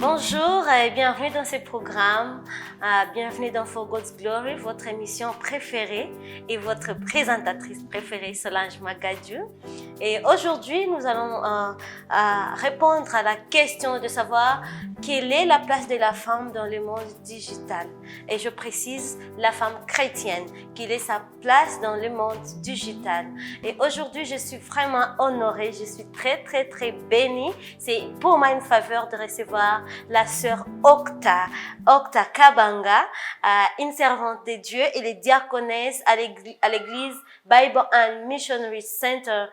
Bonjour et bienvenue dans ce programme. Bienvenue dans For God's Glory, votre émission préférée et votre présentatrice préférée, Solange Magadieu. Et aujourd'hui, nous allons répondre à la question de savoir quelle est la place de la femme dans le monde digital. Et je précise, la femme chrétienne, quelle est sa place dans le monde digital. Et aujourd'hui, je suis vraiment honorée, je suis très bénie. C'est pour moi une faveur de recevoir la sœur Octa Kabanga, une servante de Dieu et les diaconesse à l'église Bible and Missionary Center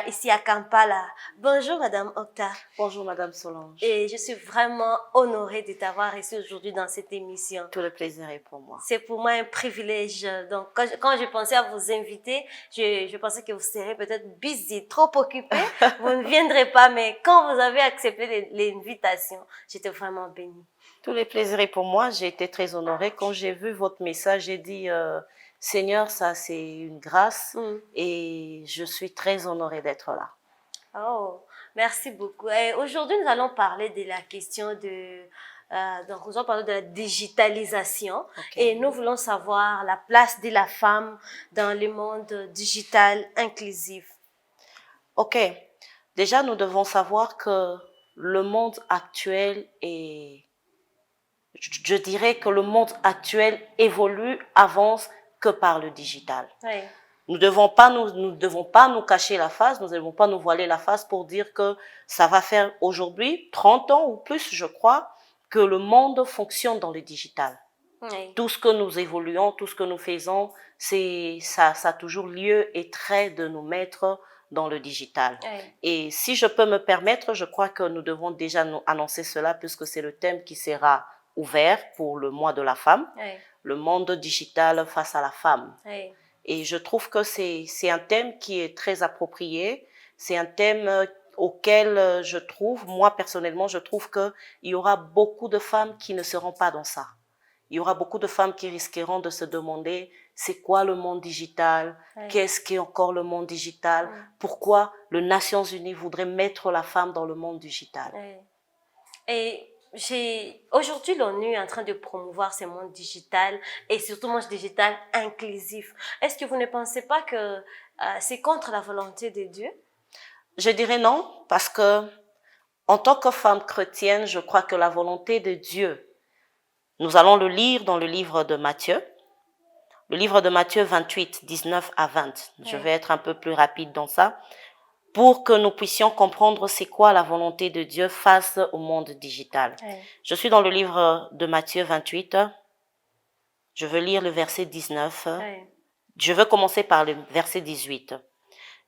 ici à Kampala. Bonjour Madame Octa. Bonjour Madame Solange. Et je suis vraiment honorée de t'avoir reçue aujourd'hui dans cette émission. Tout le plaisir est pour moi. C'est pour moi un privilège. Donc quand je pensais à vous inviter, je pensais que vous seriez peut-être busy, trop occupée. Vous ne viendrez pas, mais quand vous avez accepté l'invitation, j'étais vraiment bénie. Tout le plaisir est pour moi. J'ai été très honorée. Quand j'ai vu votre message, j'ai dit Seigneur, ça c'est une grâce et je suis très honorée d'être là. Oh, merci beaucoup. Et aujourd'hui, nous allons parler de la question donc nous allons parler de la digitalisation. Et nous voulons savoir la place de la femme dans le monde digital inclusif. Ok. Déjà, nous devons savoir que le monde actuel est... Je dirais que le monde actuel évolue, avance que par le digital. Oui. Nous ne devons pas nous cacher la face, nous ne devons pas nous voiler la face pour dire que ça va faire aujourd'hui 30 ans ou plus, je crois, que le monde fonctionne dans le digital. Oui. Tout ce que nous évoluons, tout ce que nous faisons, ça a toujours lieu et trait de nous mettre dans le digital. Oui. Et si je peux me permettre, je crois que nous devons déjà nous annoncer cela puisque c'est le thème qui sera ouvert pour le mois de la femme, Oui. le monde digital face à la femme. Oui. Et je trouve que c'est un thème qui est très approprié, c'est un thème auquel je trouve, moi personnellement, je trouve qu'il y aura beaucoup de femmes qui ne seront pas dans ça. Il y aura beaucoup de femmes qui risqueront de se demander c'est quoi le monde digital, qu'est-ce qu'est encore le monde digital, pourquoi les Nations Unies voudraient mettre la femme dans le monde digital. Et aujourd'hui, l'ONU est en train de promouvoir ce monde digital et surtout monde digital inclusif. Est-ce que vous ne pensez pas que c'est contre la volonté de Dieu? Je dirais non, parce que en tant que femme chrétienne, je crois que la volonté de Dieu, nous allons le lire dans le livre de Matthieu. Le livre de Matthieu 28, 19 à 20. Je vais être un peu plus rapide dans ça, pour que nous puissions comprendre c'est quoi la volonté de Dieu face au monde digital. Je suis dans le livre de Matthieu 28. Je veux lire le verset 19. Je veux commencer par le verset 18.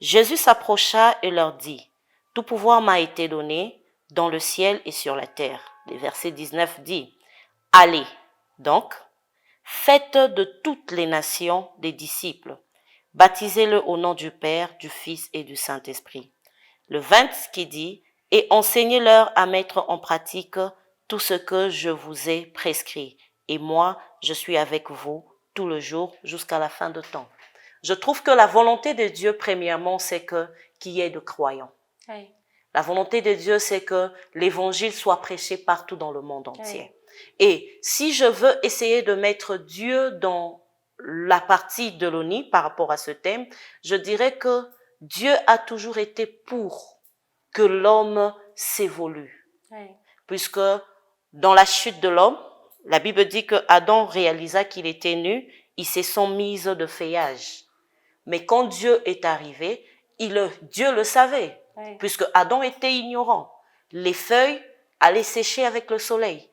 Jésus s'approcha et leur dit, « Tout pouvoir m'a été donné dans le ciel et sur la terre. » Le verset 19 dit, « Allez, donc, faites de toutes les nations des disciples, baptisez-le au nom du Père, du Fils et du Saint-Esprit. » Le 20 qui dit, « Et enseignez-leur à mettre en pratique tout ce que je vous ai prescrit. Et moi, je suis avec vous tout le jour jusqu'à la fin de temps. » Je trouve que la volonté de Dieu, premièrement, c'est qu'il y ait de croyants. Oui. La volonté de Dieu, c'est que l'évangile soit prêché partout dans le monde entier. Oui. Et si je veux essayer de mettre Dieu dans la partie de l'ONU par rapport à ce thème, je dirais que Dieu a toujours été pour que l'homme s'évolue. Oui. Puisque dans la chute de l'homme, la Bible dit que Adam réalisa qu'il était nu, il se sont mis de feuillage. Mais quand Dieu est arrivé, Dieu le savait, puisque Adam était ignorant. Les feuilles allaient sécher avec le soleil.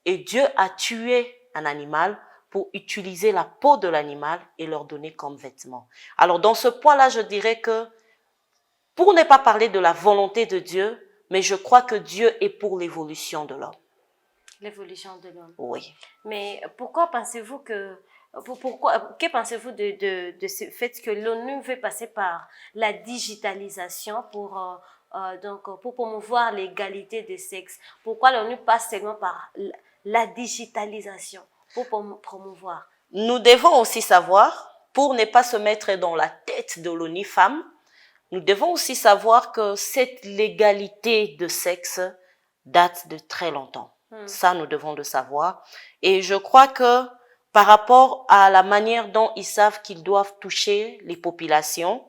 Et Dieu a tué un animal pour utiliser la peau de l'animal et leur donner comme vêtement. Alors dans ce point-là, je dirais que, pour ne pas parler de la volonté de Dieu, mais je crois que Dieu est pour l'évolution de l'homme. L'évolution de l'homme. Oui. Mais pourquoi pensez-vous que pensez-vous de ce fait que l'ONU veut passer par la digitalisation pour pour promouvoir l'égalité des sexes? Pourquoi l'ONU passe seulement par la digitalisation pour promouvoir? Nous devons aussi savoir, pour ne pas se mettre dans la tête de l'ONU Femmes, nous devons aussi savoir que cette l'égalité de sexe date de très longtemps. Ça, nous devons le savoir. Et je crois que par rapport à la manière dont ils savent qu'ils doivent toucher les populations,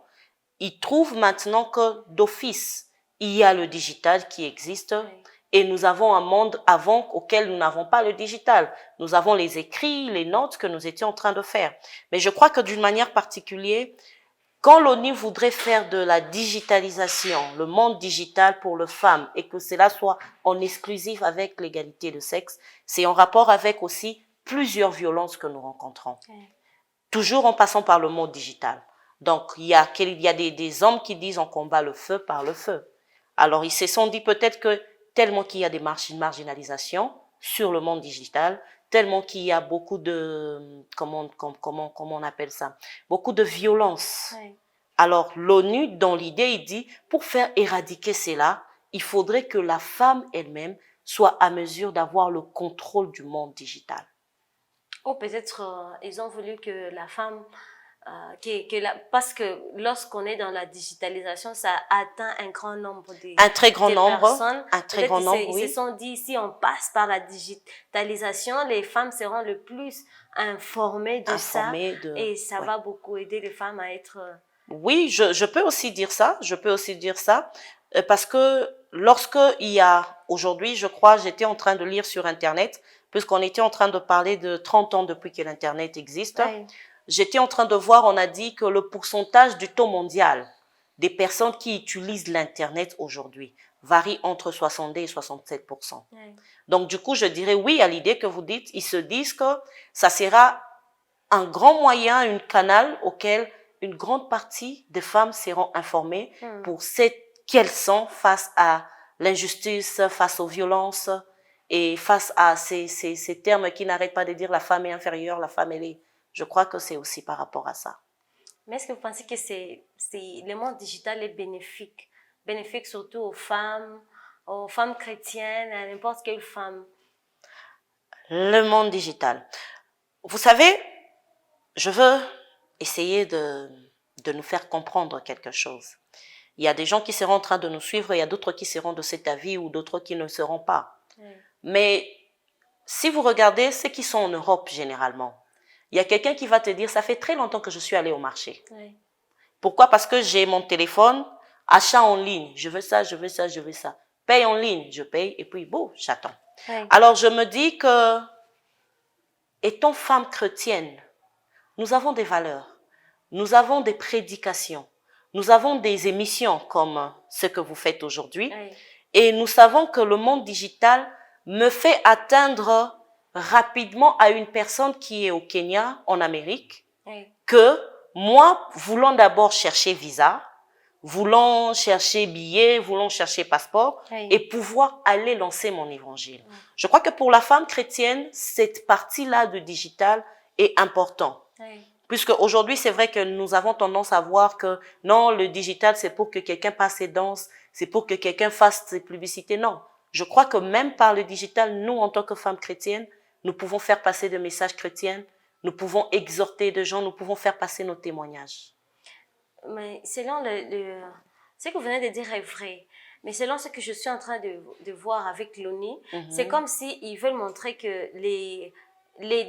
ils trouvent maintenant que d'office, il y a le digital qui existe. Oui. Et nous avons un monde avant auquel nous n'avons pas le digital. Nous avons les écrits, les notes que nous étions en train de faire. Mais je crois que d'une manière particulière, quand l'ONU voudrait faire de la digitalisation, le monde digital pour les femmes, et que cela soit en exclusif avec l'égalité de sexe, c'est en rapport avec aussi plusieurs violences que nous rencontrons. Okay. Toujours en passant par le monde digital. Donc, il y a des hommes qui disent on combat le feu par le feu. Alors, ils se sont dit peut-être que tellement qu'il y a des marginalisations sur le monde digital, tellement qu'il y a beaucoup de, comment on appelle ça, beaucoup de violence. Oui. Alors, l'ONU, dans l'idée, il dit, pour faire éradiquer cela, il faudrait que la femme elle-même soit à mesure d'avoir le contrôle du monde digital. Ou peut-être ils ont voulu que la femme, parce que lorsqu'on est dans la digitalisation, ça atteint un grand nombre de personnes. Un très grand nombre, oui. Ils se sont dit, si on passe par la digitalisation, les femmes seront le plus informées de ça. Et ça va beaucoup aider les femmes à être... Oui, je peux aussi dire ça. Parce que lorsque il y a, aujourd'hui, je crois, j'étais en train de lire sur Internet, puisqu'on était en train de parler de 30 ans depuis que l'Internet existe. Oui. J'étais en train de voir, on a dit que le pourcentage du taux mondial des personnes qui utilisent l'Internet aujourd'hui varie entre 62 et 67%. Oui. Donc, du coup, je dirais oui à l'idée que vous dites. Ils se disent que ça sera un grand moyen, un canal auquel une grande partie des femmes seront informées pour qu'elles sont face à l'injustice, face aux violences et face à ces termes qui n'arrêtent pas de dire la femme est inférieure, la femme elle est. Je crois que c'est aussi par rapport à ça. Mais est-ce que vous pensez que le monde digital est bénéfique? Bénéfique surtout aux femmes chrétiennes, à n'importe quelle femme? Le monde digital. Vous savez, je veux essayer de nous faire comprendre quelque chose. Il y a des gens qui seront en train de nous suivre, il y a d'autres qui seront de cet avis ou d'autres qui ne seront pas. Oui. Mais si vous regardez ceux qui sont en Europe généralement, il y a quelqu'un qui va te dire, ça fait très longtemps que je suis allée au marché. Oui. Pourquoi? Parce que j'ai mon téléphone, achat en ligne, je veux ça. Paye en ligne, je paye et puis bon, j'attends. Oui. Alors je me dis que, étant femme chrétienne, nous avons des valeurs, nous avons des prédications, nous avons des émissions comme ce que vous faites aujourd'hui. Oui. Et nous savons que le monde digital me fait atteindre rapidement à une personne qui est au Kenya, en Amérique, oui. Que moi, voulant d'abord chercher visa, voulant chercher billet, voulant chercher passeport, oui. Et pouvoir aller lancer mon évangile. Oui. Je crois que pour la femme chrétienne, cette partie-là de digital est importante. Oui. Puisque aujourd'hui, c'est vrai que nous avons tendance à voir que non, le digital, c'est pour que quelqu'un passe ses danses, c'est pour que quelqu'un fasse ses publicités. Non. Je crois que même par le digital, nous, en tant que femmes chrétiennes, nous pouvons faire passer des messages chrétiens, nous pouvons exhorter des gens, nous pouvons faire passer nos témoignages. Mais selon ce que vous venez de dire est vrai, mais selon ce que je suis en train de voir avec l'ONU, c'est comme s'ils veulent montrer que les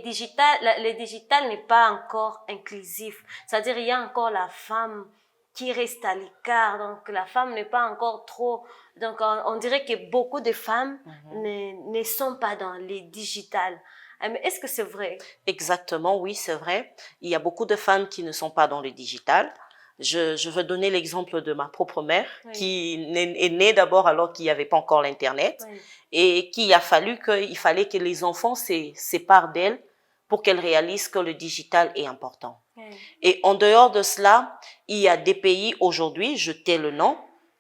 digital n'est pas encore inclusif. C'est-à-dire il y a encore la femme qui reste à l'écart, donc la femme n'est pas encore trop... Donc on dirait que beaucoup de femmes ne sont pas dans les digitales. Mais est-ce que c'est vrai? Exactement, oui, c'est vrai. Il y a beaucoup de femmes qui ne sont pas dans le digital. Je veux donner l'exemple de ma propre mère, oui. Qui est née d'abord alors qu'il n'y avait pas encore l'Internet, oui. Et qu'il fallait que les enfants se séparent d'elle pour qu'elle réalise que le digital est important. Oui. Et en dehors de cela, il y a des pays aujourd'hui, je tais le nom,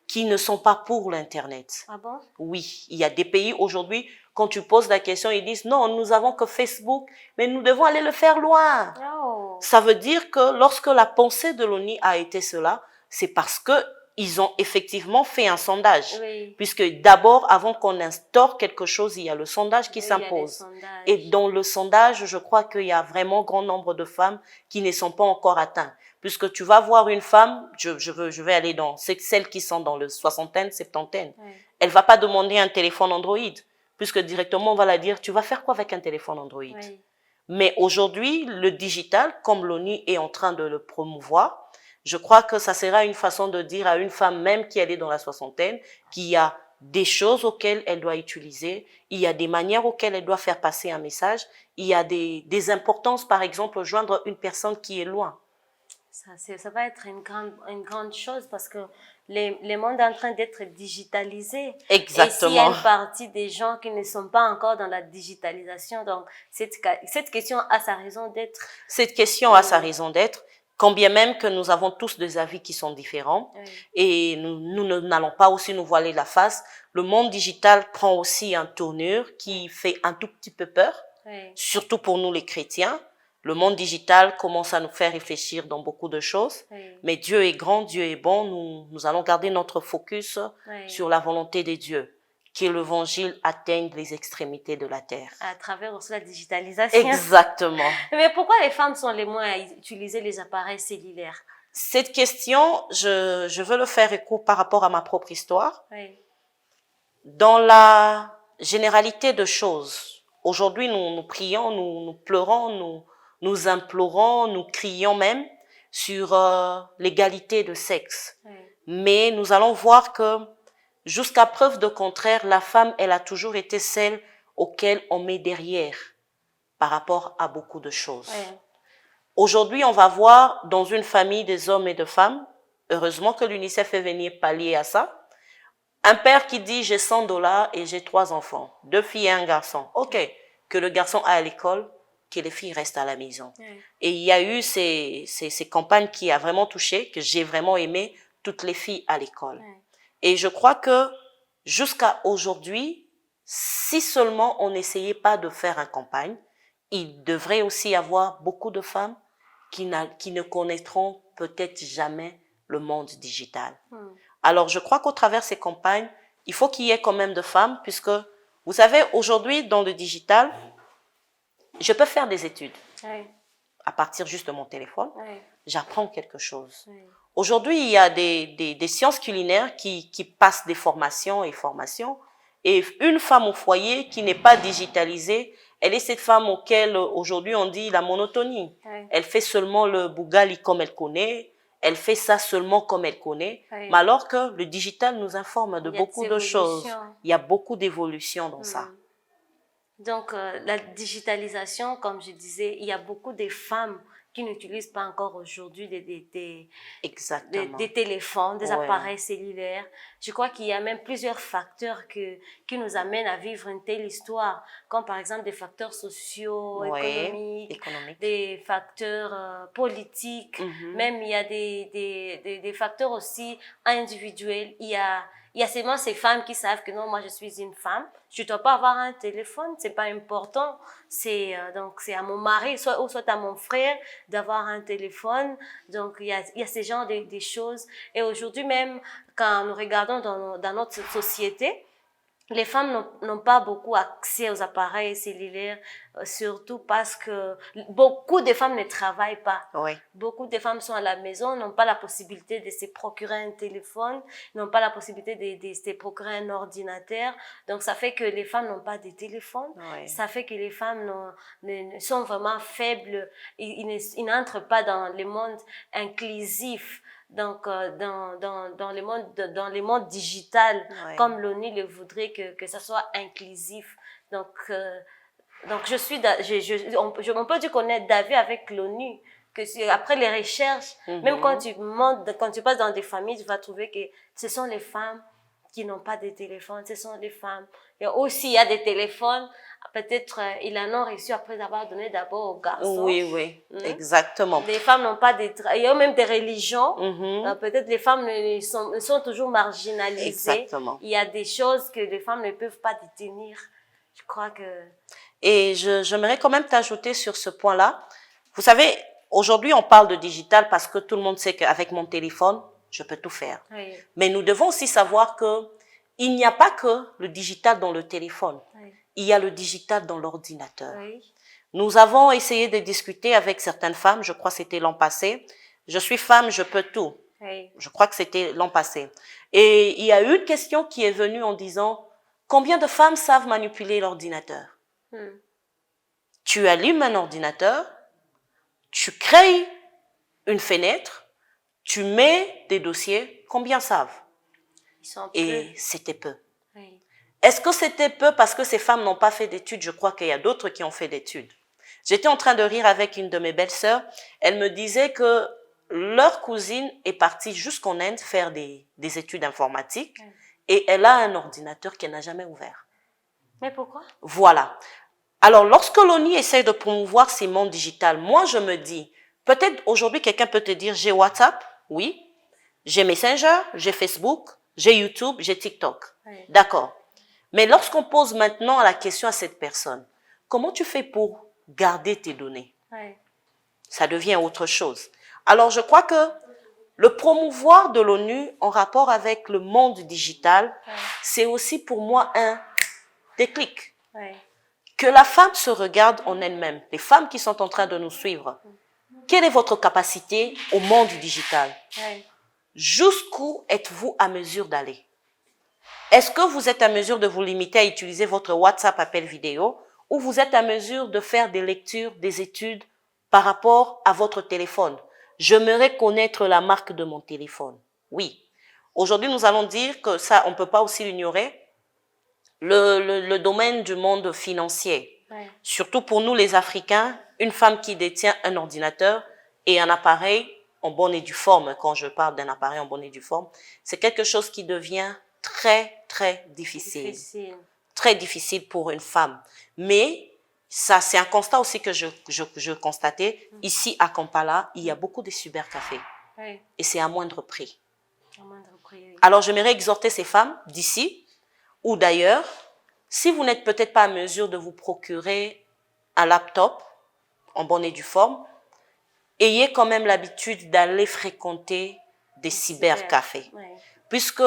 qui ne sont pas pour l'Internet. Ah bon? Oui, il y a des pays aujourd'hui, quand tu poses la question, ils disent non, nous avons que Facebook, mais nous devons aller le faire loin. Oh. Ça veut dire que lorsque la pensée de l'ONU a été cela, c'est parce que ils ont effectivement fait un sondage. Oui. Puisque d'abord, avant qu'on instaure quelque chose, il y a le sondage qui Oui, il y a les s'impose. sondages. Et dans le sondage, je crois qu'il y a vraiment grand nombre de femmes qui ne sont pas encore atteintes. Puisque tu vas voir une femme, je vais aller dans celles qui sont dans le soixantaine, septantaine. Oui. Elle va pas demander un téléphone Android, puisque directement on va la dire, tu vas faire quoi avec un téléphone Android? Oui. Mais aujourd'hui, le digital, comme l'ONU est en train de le promouvoir, je crois que ça sera une façon de dire à une femme, même qui est dans la soixantaine, qu'il y a des choses auxquelles elle doit utiliser, il y a des manières auxquelles elle doit faire passer un message, il y a des importances, par exemple, joindre une personne qui est loin. Ça va être une grande chose parce que le monde est en train d'être digitalisé. Exactement. Et s'il y a une partie des gens qui ne sont pas encore dans la digitalisation, donc cette question a sa raison d'être. Cette question a sa raison d'être, quand bien même que nous avons tous des avis qui sont différents. Oui. Et nous n'allons pas aussi nous voiler la face. Le monde digital prend aussi une tournure qui fait un tout petit peu peur, Oui. surtout pour nous les chrétiens. Le monde digital commence à nous faire réfléchir dans beaucoup de choses. Oui. Mais Dieu est grand, Dieu est bon. Nous allons garder notre focus Oui. sur la volonté de Dieu, que l'évangile atteigne les extrémités de la terre. À travers aussi la digitalisation. Exactement. Mais pourquoi les femmes sont les moins à utiliser les appareils cellulaires? Cette question, je veux le faire écho par rapport à ma propre histoire. Oui. Dans la généralité de choses, aujourd'hui nous prions, nous pleurons, nous implorons, nous crions même sur l'égalité de sexe. Oui. Mais nous allons voir que jusqu'à preuve de contraire, la femme, elle a toujours été celle auquel on met derrière par rapport à beaucoup de choses. Oui. Aujourd'hui, on va voir dans une famille des hommes et de femmes, heureusement que l'UNICEF est venu pallier à ça, un père qui dit j'ai 100 dollars et j'ai 3 enfants, 2 filles et un garçon. Ok, que le garçon aille à l'école, que les filles restent à la maison. Oui. Et il y a eu ces campagnes qui a vraiment touché, que j'ai vraiment aimé, toutes les filles à l'école. Oui. Et je crois que jusqu'à aujourd'hui, si seulement on n'essayait pas de faire une campagne, il devrait aussi y avoir beaucoup de femmes qui ne connaîtront peut-être jamais le monde digital. Alors, je crois qu'au travers de ces campagnes, il faut qu'il y ait quand même de femmes, puisque, vous savez, aujourd'hui, dans le digital, je peux faire des études. Oui. À partir juste de mon téléphone, Oui. j'apprends quelque chose. Oui. Aujourd'hui, il y a des sciences culinaires qui passent des formations et formations. Et une femme au foyer qui n'est pas digitalisée, elle est cette femme auquel aujourd'hui on dit la monotonie. Oui. Elle fait seulement le bougali comme elle connaît, elle fait ça seulement comme elle connaît. Oui. Mais alors que le digital nous informe de Il y a beaucoup des de choses. évolutions. Il y a beaucoup d'évolutions dans ça. Donc, la digitalisation, comme je disais, il y a beaucoup de femmes qui n'utilisent pas encore aujourd'hui Exactement. des téléphones, des Ouais. appareils cellulaires. Je crois qu'il y a même plusieurs facteurs qui nous amènent à vivre une telle histoire, comme par exemple des facteurs sociaux, Ouais, économiques, des facteurs politiques, même il y a des facteurs aussi individuels. Il y a seulement ces femmes qui savent que non, moi je suis une femme, je ne dois pas avoir un téléphone, c'est pas important. Donc c'est à mon mari, soit à mon frère d'avoir un téléphone. Donc il y a ce genre de choses. Et aujourd'hui même, quand nous regardons dans notre société, les femmes n'ont pas beaucoup accès aux appareils cellulaires, surtout parce que beaucoup de femmes ne travaillent pas. Oui. Beaucoup de femmes sont à la maison, n'ont pas la possibilité de se procurer un téléphone, n'ont pas la possibilité de se procurer un ordinateur. Donc, ça fait que les femmes n'ont pas de téléphone. Oui. Ça fait que les femmes sont vraiment faibles. Ils n'entrent pas dans le monde inclusif. Donc, dans le monde digital, Ouais. comme l'ONU le voudrait que ça soit inclusif. Donc on peut dire qu'on est d'avis avec l'ONU, que après les recherches, même quand tu passes dans des familles, tu vas trouver que ce sont les femmes qui n'ont pas de téléphone, ce sont les femmes. Et aussi, il y a des téléphones, peut-être ils en ont reçu après avoir donné d'abord aux garçons. Oui, exactement. Les femmes n'ont pas il y a même des religions, peut-être les femmes sont toujours marginalisées. Exactement. Il y a des choses que les femmes ne peuvent pas détenir. Je crois que... Et j'aimerais quand même t'ajouter sur ce point-là. Vous savez, aujourd'hui, on parle de digital parce que tout le monde sait qu'avec mon téléphone, je peux tout faire. Oui. Mais nous devons aussi savoir que il n'y a pas que le digital dans le téléphone. Oui. Il y a le digital dans l'ordinateur. Oui. Nous avons essayé de discuter avec certaines femmes, je crois que c'était l'an passé. Je suis femme, je peux tout. Oui. Je crois que c'était l'an passé. Et il y a eu une question qui est venue en disant, combien de femmes savent manipuler l'ordinateur? Tu allumes un ordinateur, tu crées une fenêtre, tu mets des dossiers, combien savent? Ils sont Et peu. c'était peu. Oui. Est-ce que c'était peu parce que ces femmes n'ont pas fait d'études? Je crois qu'il y a d'autres qui ont fait d'études. J'étais en train de rire avec une de mes belles-sœurs. Elle me disait que leur cousine est partie jusqu'en Inde faire des études informatiques et elle a un ordinateur qu'elle n'a jamais ouvert. Mais pourquoi? Voilà. Alors, lorsque l'ONU essaie de promouvoir ces mondes digitaux, moi, je me dis, peut-être aujourd'hui, quelqu'un peut te dire, j'ai WhatsApp, oui, j'ai Messenger, j'ai Facebook, j'ai YouTube, j'ai TikTok. Oui. D'accord. Mais lorsqu'on pose maintenant la question à cette personne, comment tu fais pour garder tes données? Oui. Ça devient autre chose. Alors, je crois que le promouvoir de l'ONU en rapport avec le monde digital, c'est aussi pour moi un déclic. Oui. Que la femme se regarde en elle-même, les femmes qui sont en train de nous suivre. Quelle est votre capacité au monde digital? Oui. Jusqu'où êtes-vous à mesure d'aller? Est-ce que vous êtes à mesure de vous limiter à utiliser votre WhatsApp appel vidéo ou vous êtes à mesure de faire des lectures, des études par rapport à votre téléphone? J'aimerais connaître la marque de mon téléphone. Oui. Aujourd'hui, nous allons dire que ça, on ne peut pas aussi l'ignorer. Le domaine du monde financier. Ouais. Surtout pour nous les Africains, une femme qui détient un ordinateur et un appareil en bonne et due forme, quand je parle d'un appareil en bonne et due forme, c'est quelque chose qui devient très, très difficile. Très difficile pour une femme. Mais ça, c'est un constat aussi que je constatais. Ici, à Kampala, il y a beaucoup de cybercafés. Oui. Et c'est à moindre prix. À moindre prix, oui. Alors, j'aimerais exhorter ces femmes d'ici, ou d'ailleurs, si vous n'êtes peut-être pas à mesure de vous procurer un laptop en bonne et due forme, ayez quand même l'habitude d'aller fréquenter des cybercafés. Oui. Puisque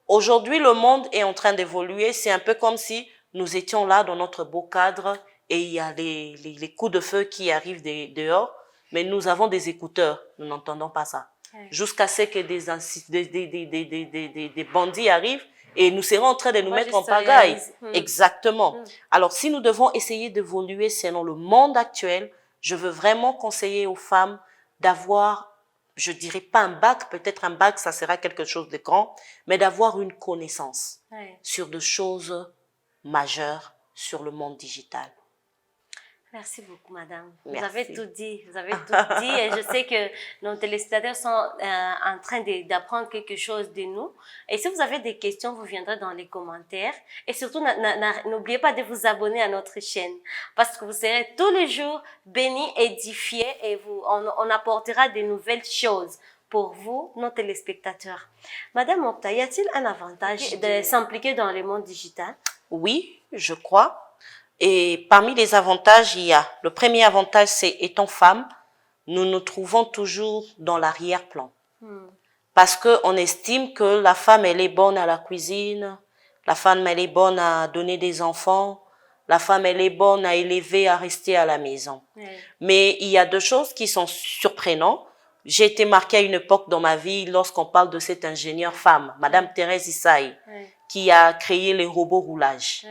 aujourd'hui, le monde est en train d'évoluer. C'est un peu comme si nous étions là dans notre beau cadre et il y a les coups de feu qui arrivent dehors, mais nous avons des écouteurs. Nous n'entendons pas ça. Oui. Jusqu'à ce que des bandits arrivent et nous serons en train de nous mettre en pagaille. Exactement. Alors, si nous devons essayer d'évoluer selon le monde actuel, je veux vraiment conseiller aux femmes d'avoir, je dirais pas un bac, peut-être un bac, ça sera quelque chose de grand, mais d'avoir une connaissance sur des choses majeures sur le monde digital. Merci beaucoup, madame. Merci. Vous avez tout dit. Vous avez tout dit. Et je sais que nos téléspectateurs sont en train d'apprendre quelque chose de nous. Et si vous avez des questions, vous viendrez dans les commentaires. Et surtout, n'oubliez pas de vous abonner à notre chaîne. Parce que vous serez tous les jours bénis, édifiés. Et on apportera de nouvelles choses pour vous, nos téléspectateurs. Madame Mopta, y a-t-il un avantage de s'impliquer dans le monde digital? Oui, je crois. Et parmi les avantages, il y a le premier avantage, c'est étant femme, nous nous trouvons toujours dans l'arrière-plan. Parce que on estime que la femme, elle est bonne à la cuisine, la femme, elle est bonne à donner des enfants, la femme, elle est bonne à élever, à rester à la maison. Mais il y a deux choses qui sont surprenantes. J'ai été marquée à une époque dans ma vie lorsqu'on parle de cette ingénieure femme, Madame Thérèse Issaï, qui a créé les robots roulages.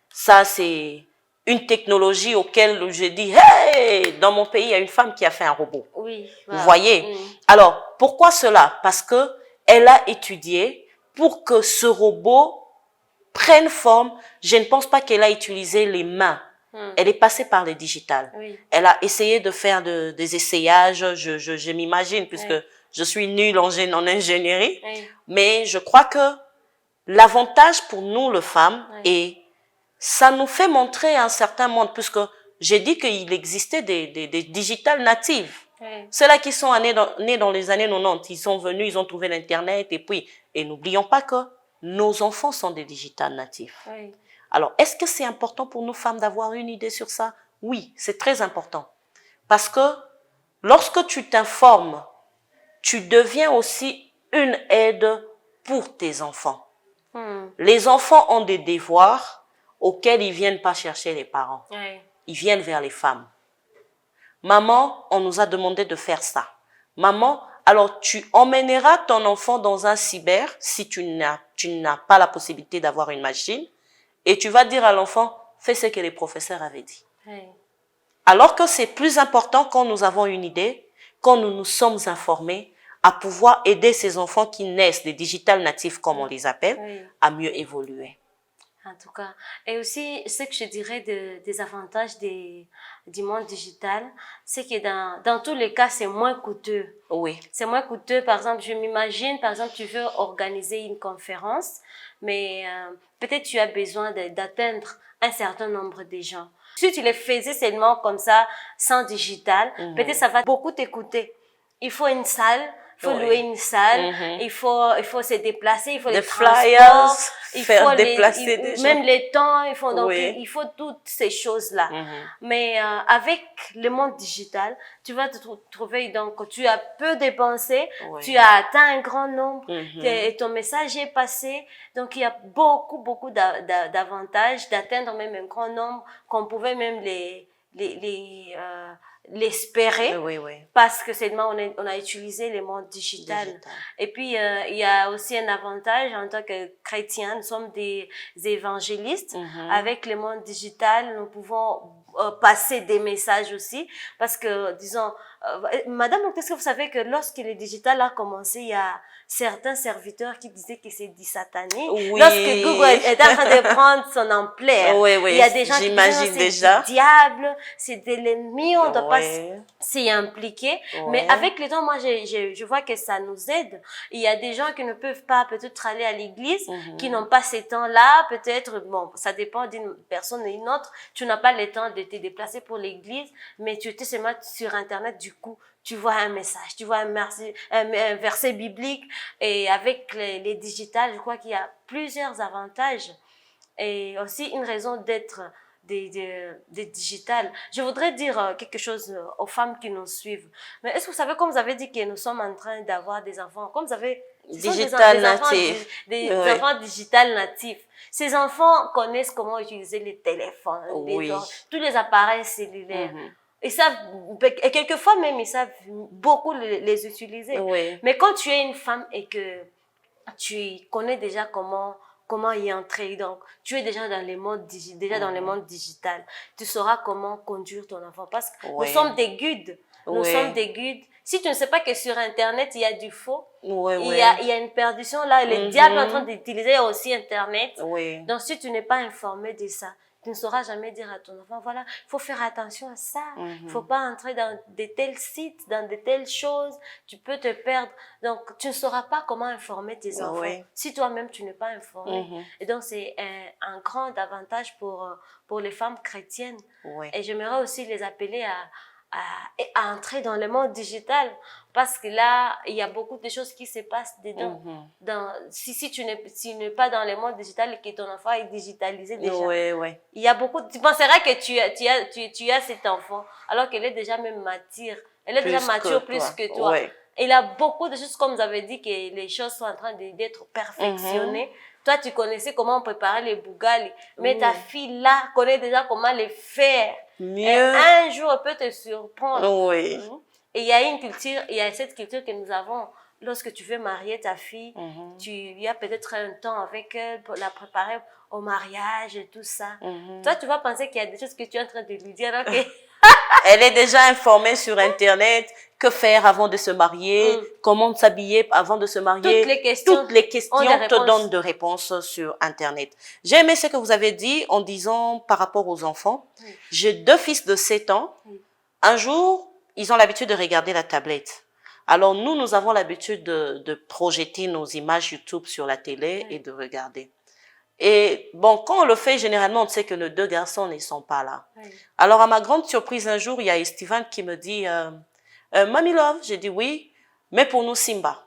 Ça, c'est une technologie auquel j'ai dit, hey, dans mon pays, il y a une femme qui a fait un robot. Oui. Vous voyez? Alors, pourquoi cela? Parce que elle a étudié pour que ce robot prenne forme. Je ne pense pas qu'elle a utilisé les mains. Elle est passée par le digital. Elle a essayé de faire des essayages, je m'imagine, puisque je suis nulle en ingénierie. Mais je crois que l'avantage pour nous, les femmes, est ça nous fait montrer un certain monde, puisque j'ai dit qu'il existait des digital natives. Ceux-là qui sont nés dans les années 90, ils sont venus, ils ont trouvé l'Internet, et n'oublions pas que nos enfants sont des digital natifs. Alors, est-ce que c'est important pour nous femmes d'avoir une idée sur ça? Oui, c'est très important. Parce que lorsque tu t'informes, tu deviens aussi une aide pour tes enfants. Les enfants ont des devoirs auxquels ils ne viennent pas chercher les parents. Oui. Ils viennent vers les femmes. Maman, on nous a demandé de faire ça. Maman, alors tu emmèneras ton enfant dans un cyber si tu n'as pas la possibilité d'avoir une machine et tu vas dire à l'enfant, fais ce que les professeurs avaient dit. Oui. Alors que c'est plus important quand nous avons une idée, quand nous nous sommes informés, à pouvoir aider ces enfants qui naissent des digital natifs, comme on les appelle, Oui. à mieux évoluer. En tout cas. Et aussi, ce que je dirais des avantages du monde digital, c'est que dans tous les cas, c'est moins coûteux. Oui. C'est moins coûteux. Par exemple, je m'imagine, par exemple, tu veux organiser une conférence, mais peut-être tu as besoin d'atteindre un certain nombre de gens. Si tu les faisais seulement comme ça, sans digital, peut-être ça va beaucoup t'écouter. Il faut une salle. Il faut louer une salle, il faut se déplacer, il faut des les flyers, il faire faut déplacer des gens. même les temps, donc Oui. il faut toutes ces choses-là. Mais avec le monde digital, tu vas te trouver, donc tu as peu dépensé, tu as atteint un grand nombre, et ton message est passé, donc il y a beaucoup d'avantages d'atteindre même un grand nombre qu'on pouvait même l'espérer, parce que seulement on a utilisé le monde digital. Et puis il y a aussi un avantage en tant que chrétiens, nous sommes des évangélistes. Avec le monde digital, nous pouvons passer des messages aussi, parce que disons, madame, est-ce que vous savez que lorsque le digital a commencé, il y a certains serviteurs qui disaient que c'est du satané. Lorsque Google est en train de prendre son ampleur, il y a des gens qui disent c'est du diable, c'est de l'ennemi, on ne doit pas s'y impliquer. Mais avec le temps, moi, je vois que ça nous aide. Il y a des gens qui ne peuvent pas peut-être aller à l'église, qui n'ont pas ces temps-là, peut-être, bon, ça dépend d'une personne et une autre. Tu n'as pas le temps de te déplacer pour l'église, mais tu étais seulement sur Internet, du coup, tu vois un message, tu vois un verset biblique, et avec les digitales, je crois qu'il y a plusieurs avantages, et aussi une raison d'être des digitales. Je voudrais dire quelque chose aux femmes qui nous suivent. Mais est-ce que vous savez, comme vous avez dit que nous sommes en train d'avoir des enfants, comme vous avez des enfants digital natifs. Ces enfants connaissent comment utiliser les téléphones, tous les appareils cellulaires. Ils savent, et quelquefois même, ils savent beaucoup les utiliser. Mais quand tu es une femme et que tu connais déjà comment y entrer, donc tu es déjà dans le monde digital, tu sauras comment conduire ton enfant, parce que nous sommes des guides. Nous sommes des guides. Si tu ne sais pas que sur Internet, il y a du faux, il y a une perdition là, le diable est en train d'utiliser aussi Internet. Donc, si tu n'es pas informé de ça, tu ne sauras jamais dire à ton enfant, voilà, il faut faire attention à ça. Il ne faut pas entrer dans de tels sites, dans de telles choses. Tu peux te perdre. Donc, tu ne sauras pas comment informer tes enfants si toi-même, tu n'es pas informé. Et donc, c'est un grand avantage pour les femmes chrétiennes. Et j'aimerais aussi les appeler à entrer dans le monde digital, parce que là, il y a beaucoup de choses qui se passent dedans. Si tu n'es pas dans le monde digital et que ton enfant est digitalisé déjà, il y a beaucoup, tu penseras que tu as cet enfant, alors qu'elle est déjà même mature. Elle est déjà mature plus que toi. Il y a beaucoup de choses, comme vous avez dit, que les choses sont en train d'être perfectionnées. Toi, tu connaissais comment préparer les bougali, mais ta fille là connaît déjà comment les faire. Et un jour, elle peut te surprendre. Et il y a cette culture que nous avons. Lorsque tu veux marier ta fille, il y a peut-être un temps avec elle pour la préparer au mariage et tout ça. Toi, tu vas penser qu'il y a des choses que tu es en train de lui dire. Elle est déjà informée sur Internet, que faire avant de se marier, comment s'habiller avant de se marier. Toutes les questions te donnent de réponses sur Internet. J'ai aimé ce que vous avez dit en disant par rapport aux enfants. J'ai 2 fils de 7 ans. Un jour, ils ont l'habitude de regarder la tablette. Alors nous avons l'habitude de projeter nos images YouTube sur la télé et de regarder. Et bon, quand on le fait, généralement, on sait que nos 2 garçons ne sont pas là. Alors, à ma grande surprise, un jour, il y a Estevan qui me dit Mami Love, j'ai dit oui, mais pour nous Simba.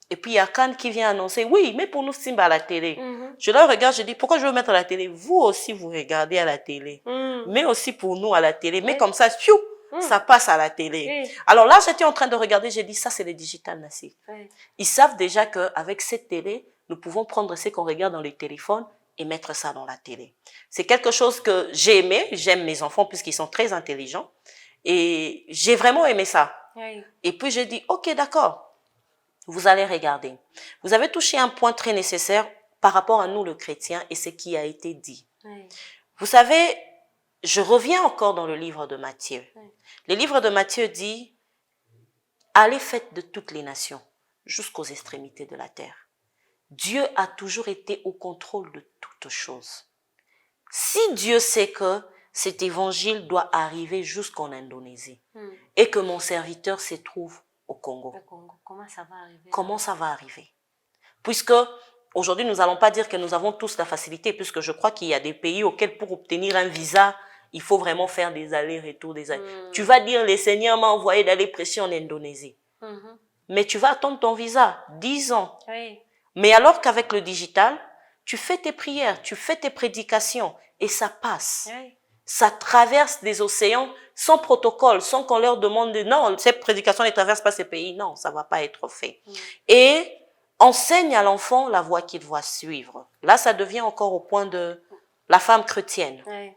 Et puis, il y a Khan qui vient annoncer oui, mais pour nous Simba à la télé. Je le regarde, je dis pourquoi je veux mettre à la télé? Vous aussi, vous regardez à la télé, mais aussi pour nous à la télé. Mais comme ça, ça passe à la télé. Oui. Alors là, j'étais en train de regarder, j'ai dit, ça c'est le digital, Nassi. Oui. Ils savent déjà qu'avec cette télé, nous pouvons prendre ce qu'on regarde dans les téléphones et mettre ça dans la télé. C'est quelque chose que j'ai aimé, j'aime mes enfants puisqu'ils sont très intelligents et j'ai vraiment aimé ça. Oui. Et puis j'ai dit, ok, d'accord, vous allez regarder. Vous avez touché un point très nécessaire par rapport à nous, le chrétien, et ce qui a été dit. Oui. Vous savez, je reviens encore dans le livre de Matthieu. Oui. Le livre de Matthieu dit, allez faites de toutes les nations jusqu'aux extrémités de la terre. Dieu a toujours été au contrôle de toutes choses. Si Dieu sait que cet évangile doit arriver jusqu'en Indonésie et que mon serviteur se trouve au Congo, comment ça va arriver? Comment ça va arriver? Puisque aujourd'hui, nous n'allons pas dire que nous avons tous la facilité, puisque je crois qu'il y a des pays auxquels pour obtenir un visa, il faut vraiment faire des allers-retours. Tu vas dire, le Seigneur m'a envoyé d'aller prêcher en Indonésie. Mais tu vas attendre ton visa 10 ans. Oui. Mais alors qu'avec le digital, tu fais tes prières, tu fais tes prédications et ça passe. Oui. Ça traverse des océans sans protocole, sans qu'on leur demande de, non, cette prédication ne traverse pas ces pays. Non, ça va pas être fait. Et enseigne à l'enfant la voie qu'il doit suivre. Là, ça devient encore au point de la femme chrétienne. Oui.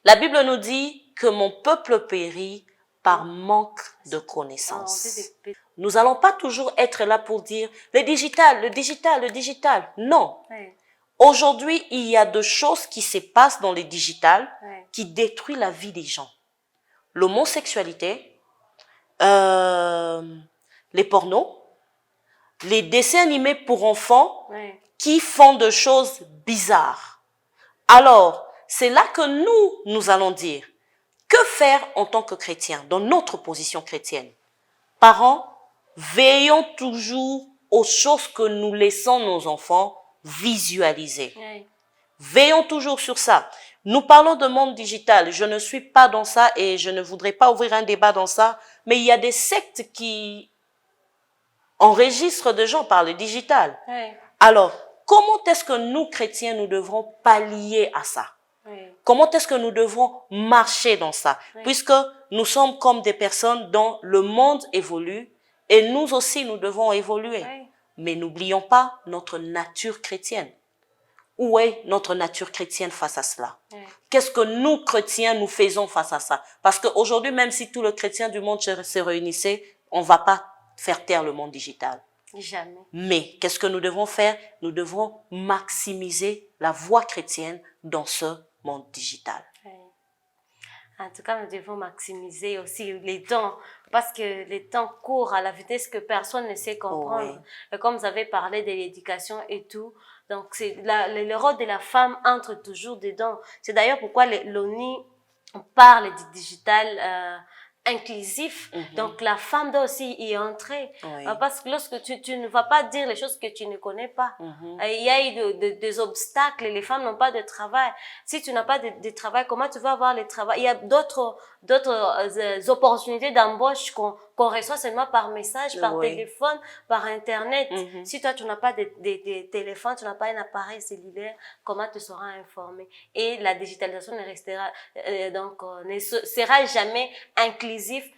La Bible nous dit que mon peuple périt par manque de connaissances. Nous n'allons pas toujours être là pour dire le digital, le digital, le digital. Non. Oui. Aujourd'hui, il y a des choses qui se passent dans le digital qui détruisent la vie des gens. L'homosexualité, les pornos, les dessins animés pour enfants qui font des choses bizarres. Alors, c'est là que nous allons dire, que faire en tant que chrétien, dans notre position chrétienne? Parents, veillons toujours aux choses que nous laissons nos enfants visualiser. Oui. Veillons toujours sur ça. Nous parlons de monde digital. Je ne suis pas dans ça et je ne voudrais pas ouvrir un débat dans ça, mais il y a des sectes qui enregistrent des gens par le digital. Oui. Alors, comment est-ce que nous, chrétiens, nous devrons pallier à ça? Comment est-ce que nous devrons marcher dans ça? Puisque nous sommes comme des personnes dont le monde évolue et nous aussi, nous devons évoluer. Mais n'oublions pas notre nature chrétienne. Où est notre nature chrétienne face à cela? Qu'est-ce que nous, chrétiens, nous faisons face à ça? Parce qu'aujourd'hui, même si tous les chrétiens du monde se réunissaient, on ne va pas faire taire le monde digital. Jamais. Mais qu'est-ce que nous devons faire? Nous devons maximiser la voie chrétienne dans ce monde digital. En tout cas, nous devons maximiser aussi les temps, parce que les temps courent à la vitesse que personne ne sait comprendre. Et comme vous avez parlé de l'éducation et tout, donc c'est le rôle de la femme entre toujours dedans. C'est d'ailleurs pourquoi l'ONU parle du digital inclusif. Donc la femme doit aussi y entrer, parce que lorsque tu ne vas pas dire les choses que tu ne connais pas, il y a eu des obstacles, les femmes n'ont pas de travail. Si tu n'as pas de travail, comment tu vas avoir le travail? Il y a d'autres opportunités d'embauche qu'on reçoit seulement par message, par téléphone, par internet. Si toi tu n'as pas de téléphone, tu n'as pas un appareil cellulaire, comment tu seras informé? Et la digitalisation ne restera ne sera jamais inclusive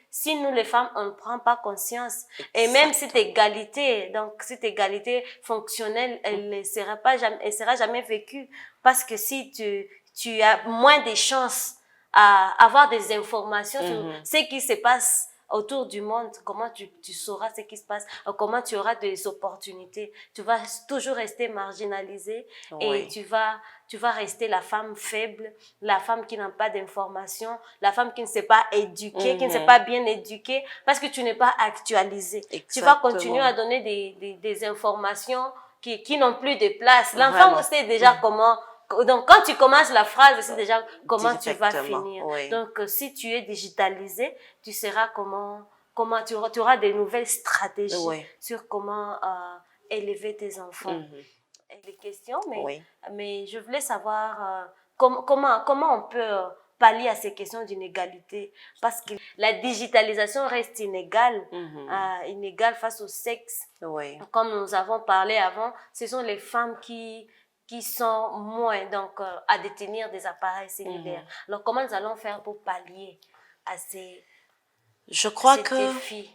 si nous les femmes on ne prend pas conscience. Et même cette égalité, donc cette égalité fonctionnelle, elle ne sera pas jamais, elle sera jamais vécue, parce que si tu as moins de chances à avoir des informations sur ce qui se passe autour du monde, comment tu sauras ce qui se passe, comment tu auras des opportunités. Tu vas toujours rester marginalisé et tu vas rester la femme faible, la femme qui n'a pas d'informations, la femme qui ne s'est pas éduquée, qui ne s'est pas bien éduquée, parce que tu n'es pas actualisé. Tu vas continuer à donner des informations qui n'ont plus de place. L'enfant sait déjà comment. Donc, quand tu commences la phrase, c'est déjà comment tu vas finir. Donc, si tu es digitalisé, tu sauras comment tu auras des nouvelles stratégies sur comment élever tes enfants. Les questions, mais je voulais savoir comment on peut pallier à ces questions d'inégalité, parce que la digitalisation reste inégale, inégale face au sexe. Comme nous avons parlé avant, ce sont les femmes qui sont moins à détenir des appareils cellulaires. Alors, comment nous allons faire pour pallier? Je crois ces que défis?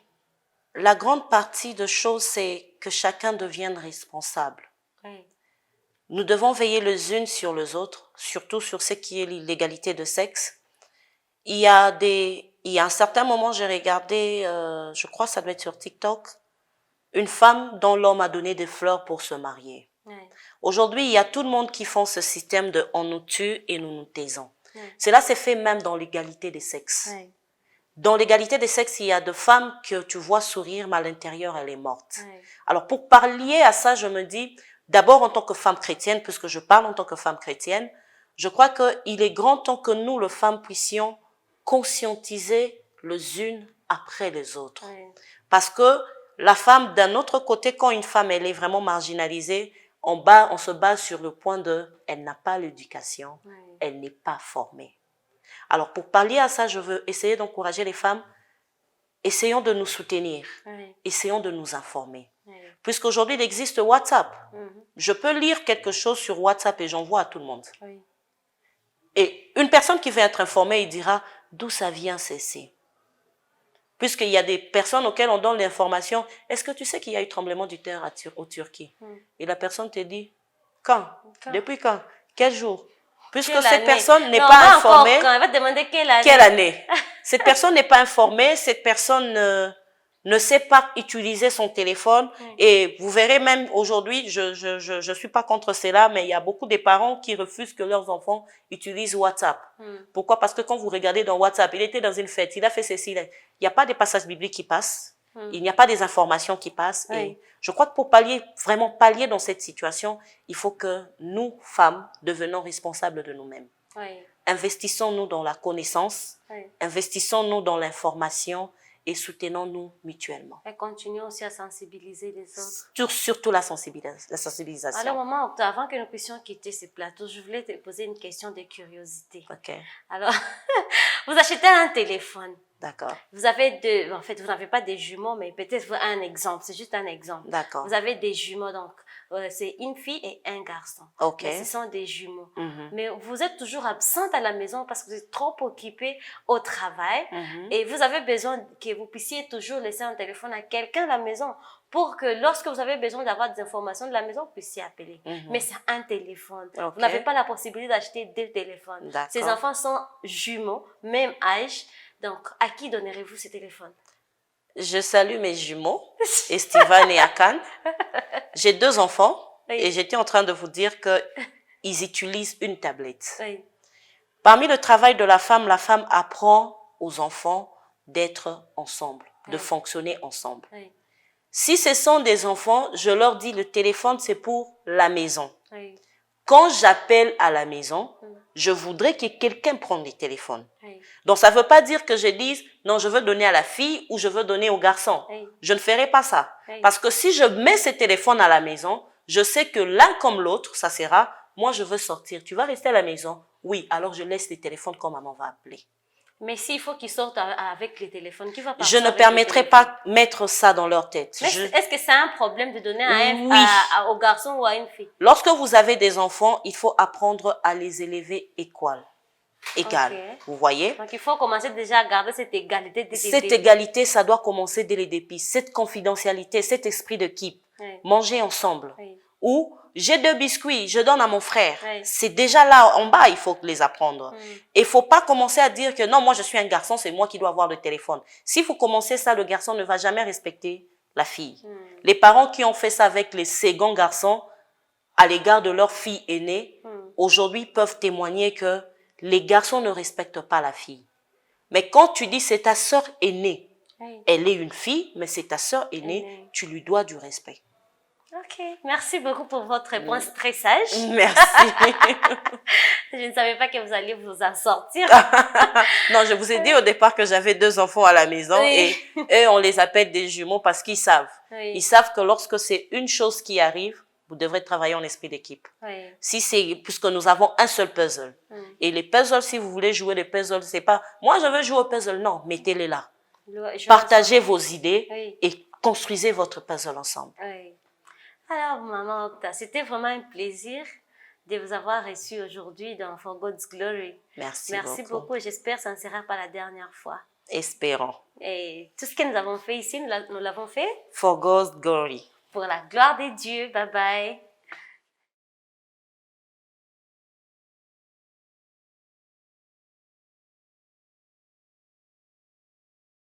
la grande partie de choses, c'est que chacun devienne responsable. Oui. Nous devons veiller les unes sur les autres, surtout sur ce qui est l'égalité de sexe. Il y a un certain moment, j'ai regardé, je crois que ça doit être sur TikTok, une femme dont l'homme a donné des fleurs pour se marier. Oui. Aujourd'hui, il y a tout le monde qui font ce système de on nous tue et nous nous taisons. Oui. Cela s'est fait même dans l'égalité des sexes. Oui. Dans l'égalité des sexes, il y a des femmes que tu vois sourire, mais à l'intérieur, elle est morte. Oui. Alors, pour pallier à ça, je me dis, d'abord en tant que femme chrétienne, puisque je parle en tant que femme chrétienne, je crois qu'il est grand temps que nous, les femmes, puissions conscientiser les unes après les autres. Oui. Parce que la femme, d'un autre côté, quand une femme, elle est vraiment marginalisée, on se base sur le point de, elle n'a pas l'éducation, Oui. elle n'est pas formée. Alors, pour pallier à ça, je veux essayer d'encourager les femmes. Essayons de nous soutenir. Oui. Essayons de nous informer. Oui. Puisqu'aujourd'hui, il existe WhatsApp. Mhm. Je peux lire quelque chose sur WhatsApp et j'envoie à tout le monde. Oui. Et une personne qui veut être informée, il dira d'où ça vient ceci. Puisqu'il y a des personnes auxquelles on donne l'information. Est-ce que tu sais qu'il y a eu tremblement de terre en Turquie? Et la personne te dit, quand? Depuis quand? Quel jour? Puisque Quelle cette année? personne n'est Non, pas pas informée. encore quand. Elle va te demander quelle année. Quelle année? Cette personne n'est pas informée, cette personne ne sait pas utiliser son téléphone. Et vous verrez même aujourd'hui, je suis pas contre cela, mais il y a beaucoup de parents qui refusent que leurs enfants utilisent WhatsApp. Pourquoi? Parce que quand vous regardez dans WhatsApp, il était dans une fête, il a fait ceci, il n'y a pas des passages bibliques qui passent, il n'y a pas des informations qui passent. Oui. Et je crois que pour vraiment pallier dans cette situation, il faut que nous, femmes, devenons responsables de nous-mêmes. Oui. Investissons-nous dans la connaissance, Oui. investissons-nous dans l'information et soutenons-nous mutuellement. Et continuons aussi à sensibiliser les autres. Surtout la sensibilisation. Alors, maman Octa, avant que nous puissions quitter ce plateau, je voulais te poser une question de curiosité. Ok, Alors, vous achetez un téléphone. d'accord, Vous avez deux, en fait, vous n'avez pas des jumeaux, mais peut-être un exemple, c'est juste un exemple. d'accord. Vous avez des jumeaux, donc c'est une fille et un garçon. Ok. Mais ce sont des jumeaux. Mhm. Mais vous êtes toujours absente à la maison parce que vous êtes trop occupée au travail et vous avez besoin que vous puissiez toujours laisser un téléphone à quelqu'un à la maison pour que lorsque vous avez besoin d'avoir des informations de la maison, vous puissiez appeler. Mais c'est un téléphone. Ok. Vous n'avez pas la possibilité d'acheter deux téléphones. D'accord. Ces enfants sont jumeaux, même âge. Donc, à qui donnerez-vous ce téléphone? Je salue mes jumeaux, Estevan et Akan. J'ai 2 enfants et j'étais en train de vous dire qu'ils utilisent une tablette. Oui. Parmi le travail de la femme apprend aux enfants d'être ensemble, de fonctionner ensemble. Oui. Si ce sont des enfants, je leur dis le téléphone, c'est pour la maison. Oui. Quand j'appelle à la maison, je voudrais que quelqu'un prenne le téléphone. Oui. Donc, ça ne veut pas dire que je dise, non, je veux donner à la fille ou je veux donner au garçon. Oui. Je ne ferai pas ça. Oui. Parce que si je mets ce téléphone à la maison, je sais que l'un comme l'autre, ça sera, moi, je veux sortir. Tu vas rester à la maison? Oui, alors je laisse le téléphone quand maman va appeler. Mais s'il faut qu'ils sortent avec les téléphones, qui va Je partir ne avec permettrai les téléphones? pas mettre ça dans leur tête. Mais est-ce que c'est un problème de donner Oui. au garçon ou à une fille? Lorsque vous avez des enfants, il faut apprendre à les élever égal. Ok. Vous voyez? Donc, il faut commencer déjà à garder cette égalité dès le Cette début. égalité, ça doit commencer dès les débuts. Cette confidentialité, cet esprit d'équipe. Oui. Manger ensemble. Oui. Ou j'ai 2 biscuits, je donne à mon frère. Oui. C'est déjà là en bas, il faut les apprendre. Et il faut pas commencer à dire que non, moi je suis un garçon, c'est moi qui dois avoir le téléphone. Si vous commencez ça, le garçon ne va jamais respecter la fille. Les parents qui ont fait ça avec les seconds garçons à l'égard de leur fille aînée, aujourd'hui peuvent témoigner que les garçons ne respectent pas la fille. Mais quand tu dis c'est ta sœur aînée, Oui. elle est une fille, mais c'est ta sœur aînée, tu lui dois du respect. Ok, merci beaucoup pour votre réponse très sage. Merci. Je ne savais pas que vous alliez vous en sortir. Non, je vous ai dit au départ que j'avais 2 enfants à la maison Oui. et eux, on les appelle des jumeaux parce qu'ils savent. Oui. Ils savent que lorsque c'est une chose qui arrive, vous devrez travailler en esprit d'équipe. Oui. Si c'est, puisque nous avons un seul puzzle. Et les puzzles, si vous voulez jouer les puzzles, c'est pas, moi je veux jouer au puzzle. Non, mettez-les là. Partagez vos idées Oui. et construisez votre puzzle ensemble. Oui. Alors, Maman Octa, c'était vraiment un plaisir de vous avoir reçu aujourd'hui dans For God's Glory. Merci Merci beaucoup et j'espère que ça ne sera pas la dernière fois. espérant. Et tout ce que nous avons fait ici, nous l'avons fait For God's glory. pour la gloire de Dieu. Bye bye.